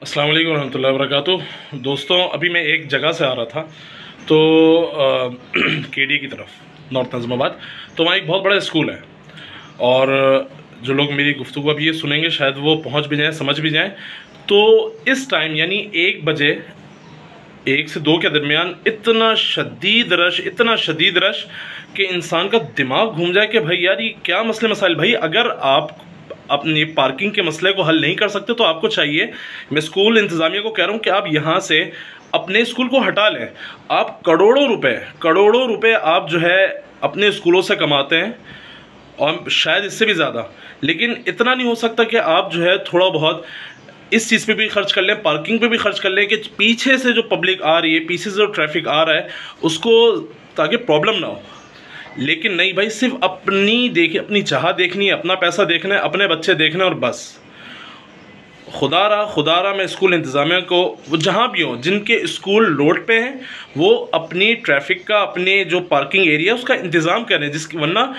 अस्सलाम वालेकुम रहमतुल्लाहि व बरकातुहू। दोस्तों, अभी मैं एक जगह से आ रहा था तो केडी की तरफ, नॉर्थ नज़ीमाबाद। तो वहाँ एक बहुत बड़ा स्कूल है और जो लोग मेरी गुफ्तगू अभी ये सुनेंगे शायद वो पहुँच भी जाएँ, समझ भी जाएँ। तो इस टाइम यानी 1 बजे, 1 से 2 के दरमियान इतना शदीद रश कि इंसान का दिमाग घूम जाए कि भाई यार ये क्या मसले मसाइल। भाई अगर आप अपनी पार्किंग के मसले को हल नहीं कर सकते तो आपको चाहिए, मैं स्कूल इंतज़ामिया को कह रहा हूँ कि आप यहाँ से अपने स्कूल को हटा लें। आप करोड़ों रुपए आप जो है अपने स्कूलों से कमाते हैं और शायद इससे भी ज़्यादा, लेकिन इतना नहीं हो सकता कि आप जो है थोड़ा बहुत इस चीज़ पे भी खर्च कर लें, पार्किंग पे भी खर्च कर लें कि पीछे से जो पब्लिक आ रही है, पीछे से जो ट्रैफिक आ रहा है उसको, ताकि प्रॉब्लम ना हो। लेकिन नहीं भाई, सिर्फ अपनी चाह देखनी है, अपना पैसा देखना है, अपने बच्चे देखने और बस। खुदारा मैं स्कूल इंतज़ामिया को, वो जहाँ भी हों जिनके स्कूल रोड पे हैं, वो अपनी ट्रैफिक का, अपने जो पार्किंग एरिया उसका इंतज़ाम करें, जिसकी वरना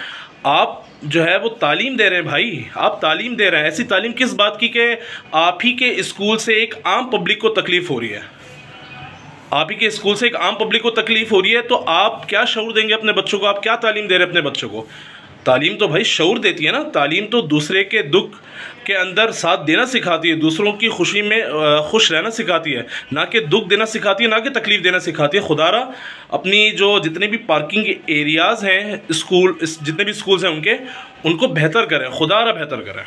आप जो है वो तालीम दे रहे हैं भाई, आप तालीम दे रहे हैं। ऐसी तालीम किस बात की कि आप ही के स्कूल से एक आम पब्लिक को तकलीफ़ हो रही है, आप ही के स्कूल से एक आम पब्लिक को तकलीफ़ हो रही है। तो आप क्या शऊर देंगे अपने बच्चों को, आप क्या तालीम दे रहे हैं अपने बच्चों को? तालीम तो भाई शऊर देती है ना, तालीम तो दूसरे के दुख के अंदर साथ देना सिखाती है, दूसरों की खुशी में खुश रहना सिखाती है, ना कि दुख देना सिखाती है, ना कि तकलीफ़ देना सिखाती है। खुदारा अपनी जो जितने भी पार्किंग एरियाज़ हैं, स्कूल जितने भी स्कूल्स हैं उनको बेहतर करें, खुदारा बेहतर करें।